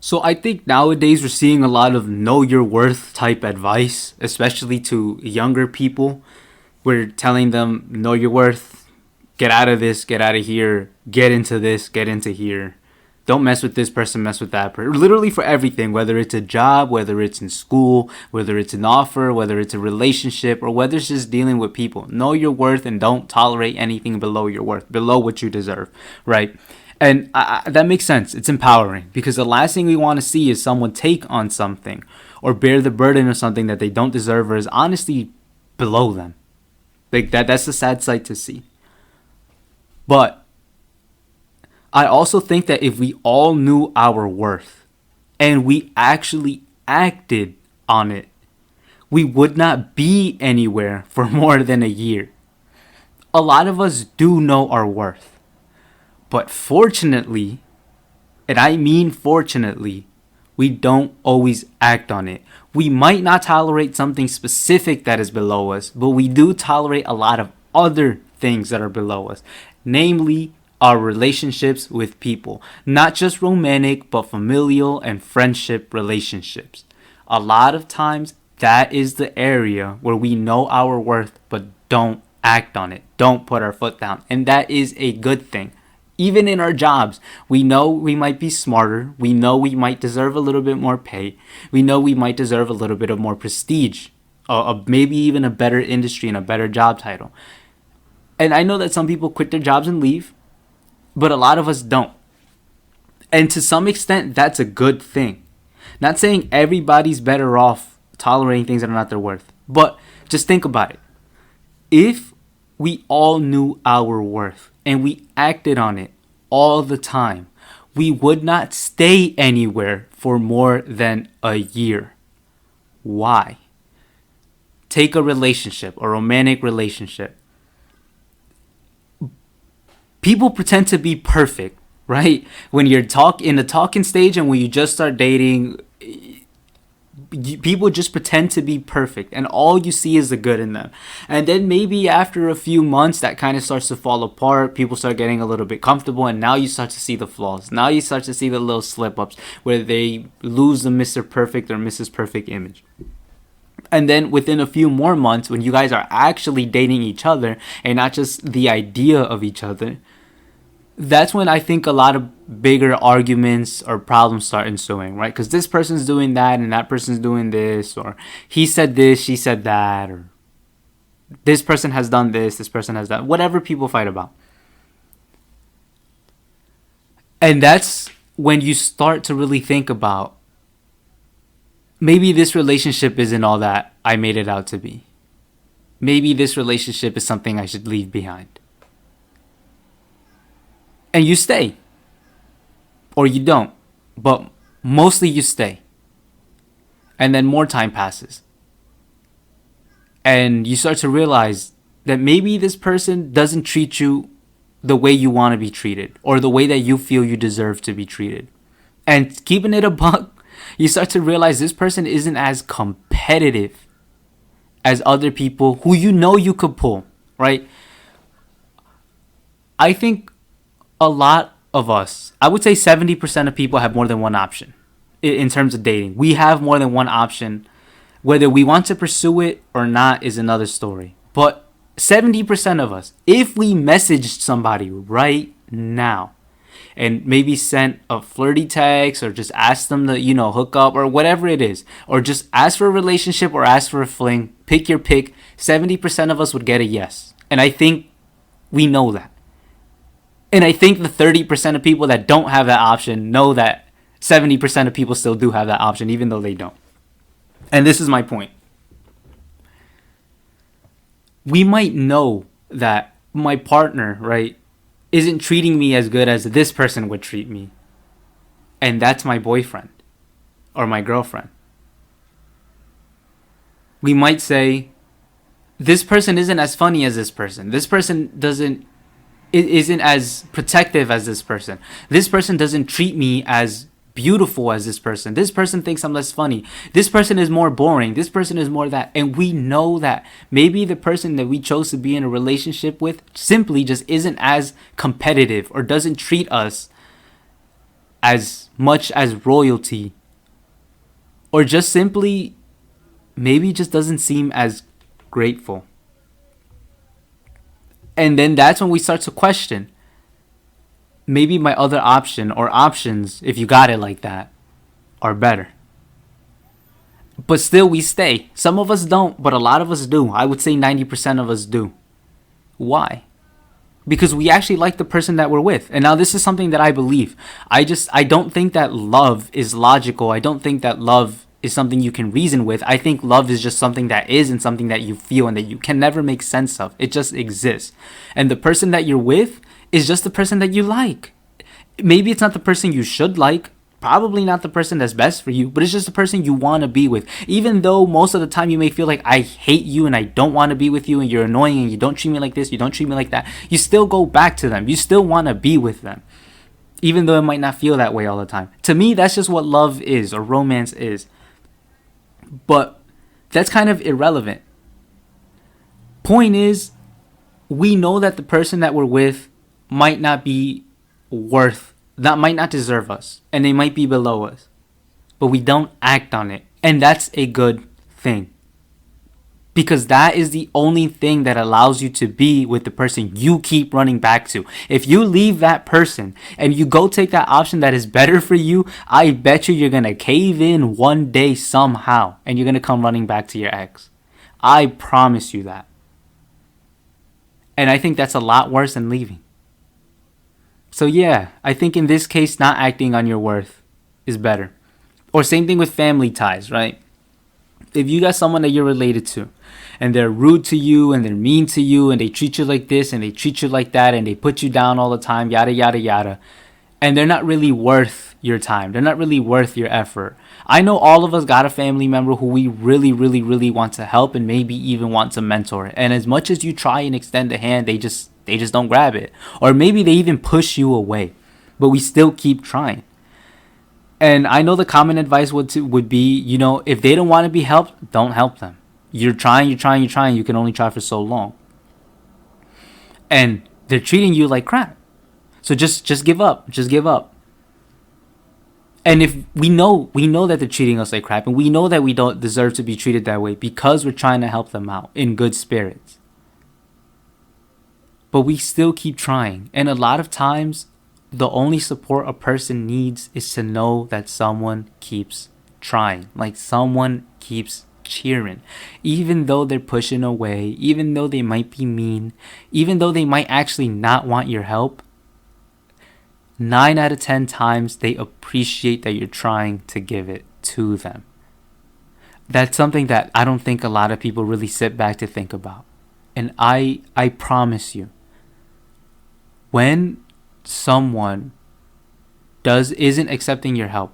So I think nowadays we're seeing a lot of know your worth type advice, especially to younger people. We're telling them know your worth, get out of this, get out of here, get into this, get into here. Don't mess with this person, mess with that person. Literally for everything, whether it's a job, whether it's in school, whether it's an offer, whether it's a relationship, or whether it's just dealing with people. Know your worth and don't tolerate anything below your worth, below what you deserve, right? And that makes sense. It's empowering because the last thing we want to see is someone take on something or bear the burden of something that they don't deserve or is honestly below them. Like that's a sad sight to see. But I also think that if we all knew our worth and we actually acted on it, we would not be anywhere for more than a year. A lot of us do know our worth. But fortunately, and I mean fortunately, we don't always act on it. We might not tolerate something specific that is below us, but we do tolerate a lot of other things that are below us. Namely, our relationships with people. Not just romantic, but familial and friendship relationships. A lot of times, that is the area where we know our worth, but don't act on it. Don't put our foot down. And that is a good thing. Even in our jobs, we know we might be smarter. We know we might deserve a little bit more pay. We know we might deserve a little bit of more prestige, maybe even a better industry and a better job title. And I know that some people quit their jobs and leave, but a lot of us don't. And to some extent, that's a good thing. Not saying everybody's better off tolerating things that are not their worth, but just think about it. If we all knew our worth, and we acted on it all the time, we would not stay anywhere for more than a year. Why? Take a relationship, a romantic relationship. People pretend to be perfect, right? When you're in the talking stage and when you just start dating, people just pretend to be perfect and all you see is the good in them. And then maybe after a few months that kind of starts to fall apart, people start getting a little bit comfortable, and now you start to see the flaws. Now you start to see the little slip ups where they lose the Mr. Perfect or Mrs. Perfect image. And then within a few more months, when you guys are actually dating each other and not just the idea of each other, that's when I think a lot of bigger arguments or problems start ensuing, right? Because this person's doing that and that person's doing this, or he said this, she said that, or this person has done this person has that, whatever people fight about. And that's when you start to really think about maybe this relationship isn't all that I made it out to be. Maybe this relationship is something I should leave behind. And you stay. Or you don't. But mostly you stay. And then more time passes. And you start to realize that maybe this person doesn't treat you the way you want to be treated. Or the way that you feel you deserve to be treated. And keeping it a buck, you start to realize this person isn't as competitive as other people who you know you could pull. Right? I think a lot of us, I would say 70% of people have more than one option in terms of dating. We have more than one option. Whether we want to pursue it or not is another story. But 70% of us, if we messaged somebody right now and maybe sent a flirty text or just asked them to, hook up or whatever it is, or just ask for a relationship or ask for a fling, pick your pick, 70% of us would get a yes. And I think we know that. And I think the 30% of people that don't have that option know that 70% of people still do have that option, even though they don't. And this is my point. We might know that my partner, right, isn't treating me as good as this person would treat me. And that's my boyfriend or my girlfriend. We might say, this person isn't as funny as this person. This person isn't as protective as this person. This person doesn't treat me as beautiful as this person. This person thinks I'm less funny. This person is more boring. This person is more that. And we know that maybe the person that we chose to be in a relationship with simply just isn't as competitive or doesn't treat us as much as royalty, or just simply maybe just doesn't seem as grateful. And then that's when we start to question, maybe my other option or options, if you got it like that, are better. But still, we stay. Some of us don't, but a lot of us do. I would say 90% of us do. Why? Because we actually like the person that we're with. And now this is something that I believe. I don't think that love is logical. I don't think that love is something you can reason with. I think love is just something that is, and something that you feel and that you can never make sense of. It just exists. And the person that you're with is just the person that you like. Maybe it's not the person you should like. Probably not the person that's best for you, but it's just the person you want to be with. Even though most of the time you may feel like, I hate you and I don't want to be with you and you're annoying and you don't treat me like this, you don't treat me like that, you still go back to them. You still want to be with them, even though it might not feel that way all the time. To me, that's just what love is, or romance is. But that's kind of irrelevant. Point is, we know that the person that we're with might not be might not deserve us, and they might be below us, but we don't act on it, and that's a good thing, because that is the only thing that allows you to be with the person you keep running back to. If you leave that person and you go take that option that is better for you, I bet you're gonna cave in one day somehow, and you're gonna come running back to your ex. I promise you that. And I think that's a lot worse than leaving. So yeah, I think in this case, not acting on your worth is better. Or same thing with family ties, right? If you got someone that you're related to, and they're rude to you, and they're mean to you, and they treat you like this, and they treat you like that, and they put you down all the time, yada, yada, yada, and they're not really worth your time. They're not really worth your effort. I know all of us got a family member who we really, really, really want to help, and maybe even want to mentor. And as much as you try and extend the hand, they just don't grab it. Or maybe they even push you away. But we still keep trying. And I know the common advice would be, if they don't want to be helped, don't help them. You're trying. You can only try for so long. And they're treating you like crap. So just give up. Just give up. And if we know that they're treating us like crap, and we know that we don't deserve to be treated that way, because we're trying to help them out in good spirits, but we still keep trying. And a lot of times, the only support a person needs is to know that someone keeps trying. Like someone keeps cheering. Even though they're pushing away, even though they might be mean, even though they might actually not want your help, 9 out of 10 times they appreciate that you're trying to give it to them. That's something that I don't think a lot of people really sit back to think about. And I promise you, when someone isn't accepting your help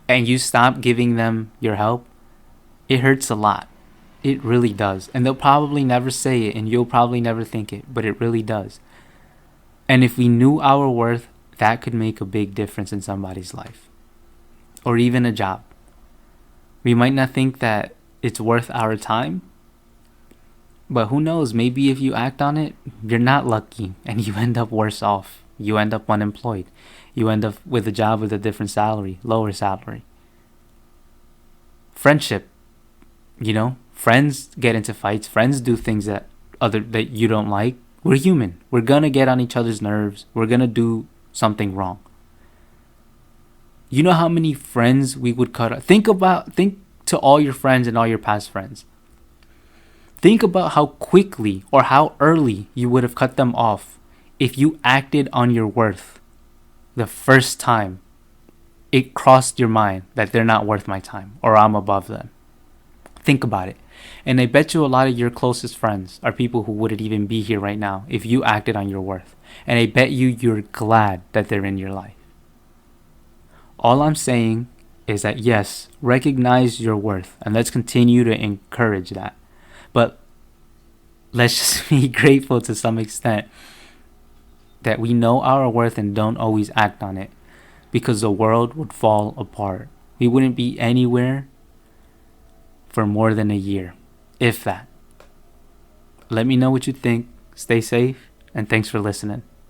and you stop giving them your help, it hurts a lot. It really does. And they'll probably never say it, and you'll probably never think it, but it really does. And if we knew our worth, that could make a big difference in somebody's life, or even a job. We might not think that it's worth our time, but who knows, maybe if you act on it, you're not lucky and you end up worse off. You end up unemployed. You end up with a job with a different salary, lower salary. Friendship, friends get into fights. Friends do things that you don't like. We're human. We're gonna get on each other's nerves. We're gonna do something wrong. You know how many friends we would cut off? Think to all your friends and all your past friends. Think about how quickly or how early you would have cut them off if you acted on your worth the first time it crossed your mind that they're not worth my time, or I'm above them. Think about it. And I bet you a lot of your closest friends are people who wouldn't even be here right now if you acted on your worth. And I bet you're glad that they're in your life. All I'm saying is that, yes, recognize your worth, and let's continue to encourage that. But let's just be grateful to some extent that we know our worth and don't always act on it, because the world would fall apart. We wouldn't be anywhere for more than a year, if that. Let me know what you think. Stay safe, and thanks for listening.